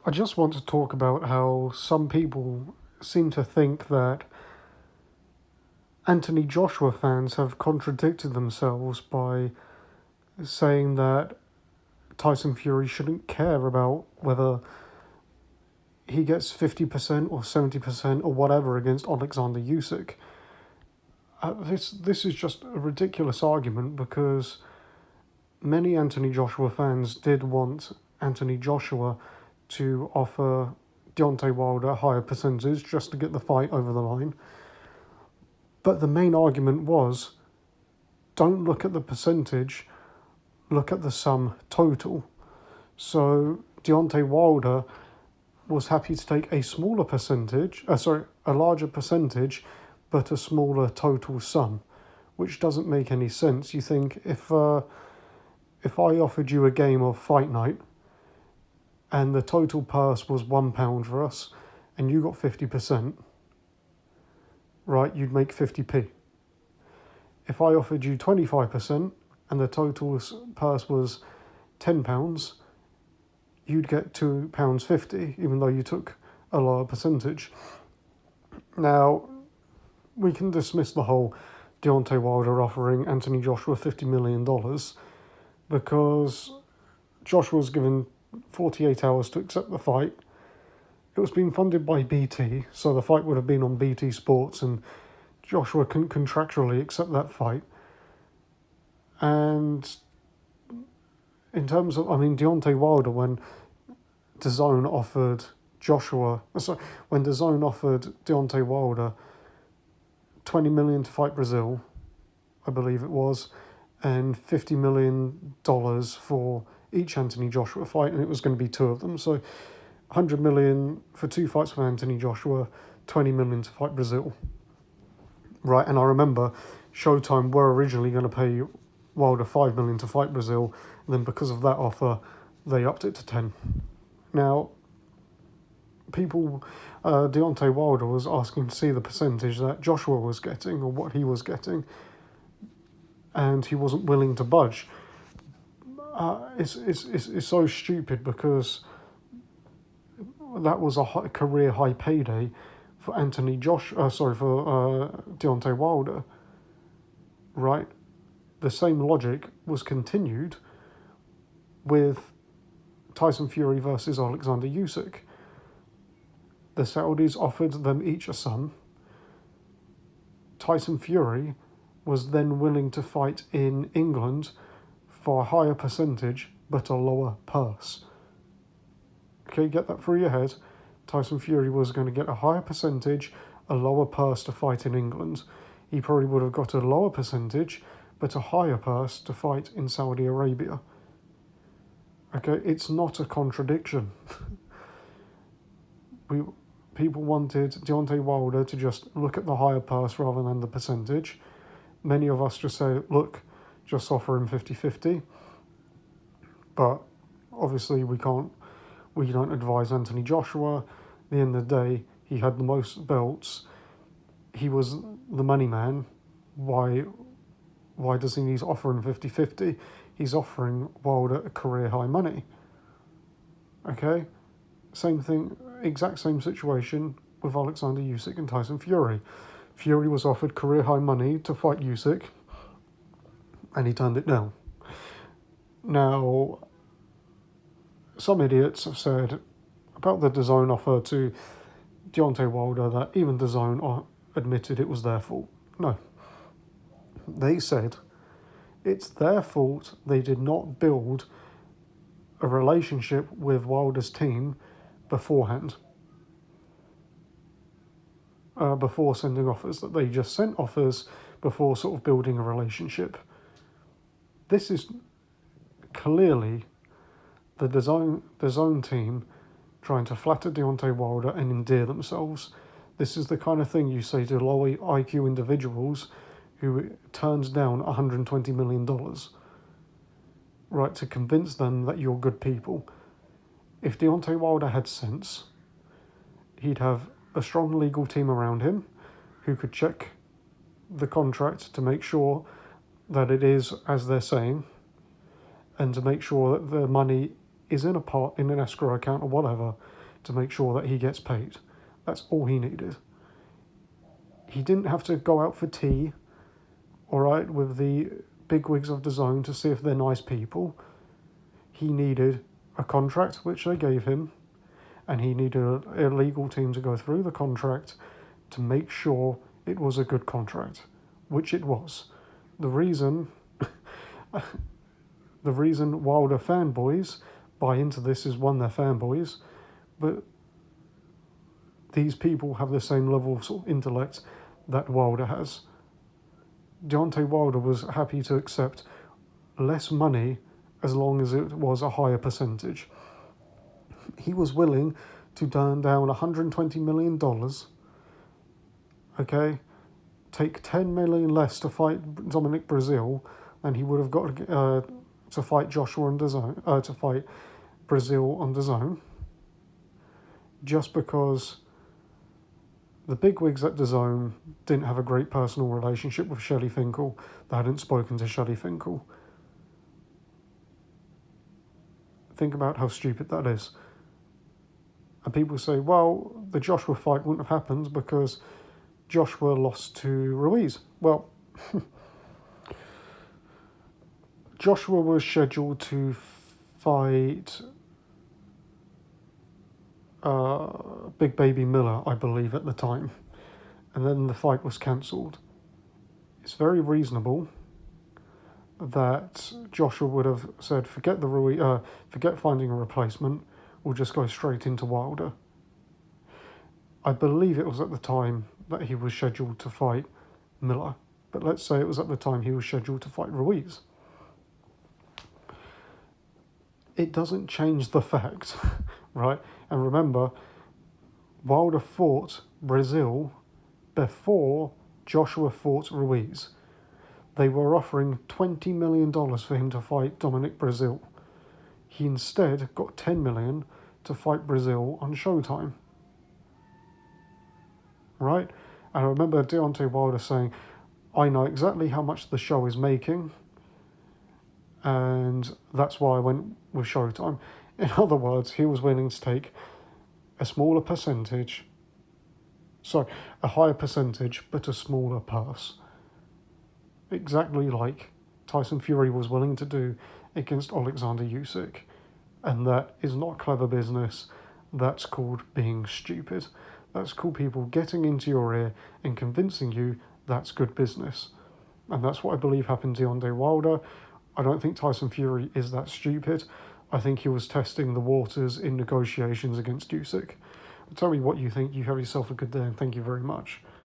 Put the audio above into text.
I just want to talk about how some people seem to think that Anthony Joshua fans have contradicted themselves by saying that Tyson Fury shouldn't care about whether he gets 50% or 70% or whatever against Alexander Usyk. This is just a ridiculous argument because many Anthony Joshua fans did want Anthony Joshua to offer Deontay Wilder a higher percentage just to get the fight over the line. But the main argument was, don't look at the percentage, look at the sum total. So Deontay Wilder was happy to take a smaller percentage, a larger percentage, but a smaller total sum, which doesn't make any sense. You think if I offered you a game of Fight Night, and the total purse was £1 for us, and you got 50%, right? You'd make 50p. If I offered you 25%, and the total purse was £10, you'd get £2.50, even though you took a lower percentage. Now, we can dismiss the whole Deontay Wilder offering Anthony Joshua $50 million because Joshua was given 48 hours to accept the fight. It was being funded by BT, so the fight would have been on BT Sports, and Joshua couldn't contractually accept that fight. And in terms of, Deontay Wilder, when DAZN offered Deontay Wilder 20 million to fight Brazil, I believe it was, and $50 million for each Anthony Joshua fight, and it was going to be two of them. So 100 million for two fights with Anthony Joshua, 20 million to fight Brazil. Right, and I remember Showtime were originally going to pay Wilder 5 million to fight Brazil, and then because of that offer, they upped it to 10. Now, Deontay Wilder was asking to see the percentage that Joshua was getting, or what he was getting, and he wasn't willing to budge. It's so stupid because that was a career high payday for Deontay Wilder, right? The same logic was continued with Tyson Fury versus Alexander Usyk. The Saudis offered them each a sum. Tyson Fury was then willing to fight in England for a higher percentage but a lower purse. Okay, get that through your head. Tyson Fury was going to get a higher percentage, a lower purse to fight in England. He probably would have got a lower percentage but a higher purse to fight in Saudi Arabia. Okay, it's not a contradiction. People wanted Deontay Wilder to just look at the higher purse rather than the percentage. Many of us just say, look, just offer him 50-50. But obviously we don't advise Anthony Joshua. At the end of the day, he had the most belts. He was the money man. Why does he need to offer him 50-50? He's offering Wilder a career high money. Okay? Same thing, exact same situation with Alexander Usyk and Tyson Fury. Fury was offered career high money to fight Usyk, and he turned it down. Now, some idiots have said about the DAZN offer to Deontay Wilder that even DAZN admitted it was their fault. No. They said it's their fault they did not build a relationship with Wilder's team beforehand, before sending offers, that they just sent offers before sort of building a relationship. This is clearly the DAZN team trying to flatter Deontay Wilder and endear themselves. This is the kind of thing you say to low IQ individuals who turns down $120 million, right, to convince them that you're good people. If Deontay Wilder had sense, he'd have a strong legal team around him who could check the contract to make sure that it is as they're saying, and to make sure that the money is in a pot in an escrow account or whatever to make sure that he gets paid. That's all he needed. He didn't have to go out for tea, all right, with the bigwigs of the zone to see if they're nice people. He needed a contract, which they gave him, and he needed a legal team to go through the contract to make sure it was a good contract, which it was. The reason Wilder fanboys buy into this is, one, they're fanboys, but these people have the same level of sort of intellect that Wilder has. Deontay Wilder was happy to accept less money as long as it was a higher percentage. He was willing to turn down $120 million, okay, take $10 million less to fight Dominic Breazeale than he would have got to fight Joshua on DAZN, to fight Breazeale on DAZN, just because the bigwigs at DAZN didn't have a great personal relationship with Shelley Finkel. They hadn't spoken to Shelley Finkel. Think about how stupid that is. And people say, well, the Joshua fight wouldn't have happened because Joshua lost to Ruiz. Well, Joshua was scheduled to fight Big Baby Miller, I believe, at the time. And then the fight was cancelled. It's very reasonable that Joshua would have said, forget finding a replacement, we'll just go straight into Wilder. I believe it was at the time that he was scheduled to fight Miller, but let's say it was at the time he was scheduled to fight Ruiz. It doesn't change the fact, right? And remember, Wilder fought Breazeale before Joshua fought Ruiz. They were offering $20 million for him to fight Dominic Breazeale. He instead got $10 million to fight Breazeale on Showtime. Right? And I remember Deontay Wilder saying, I know exactly how much the show is making, and that's why I went with Showtime. In other words, he was willing to take a smaller percentage, a higher percentage, but a smaller purse. Exactly like Tyson Fury was willing to do against Alexander Usyk. And that is not clever business. That's called being stupid. That's called people getting into your ear and convincing you that's good business. And that's what I believe happened to Deontay Wilder. I don't think Tyson Fury is that stupid. I think he was testing the waters in negotiations against Usyk. Tell me what you think. You have yourself a good day, and thank you very much.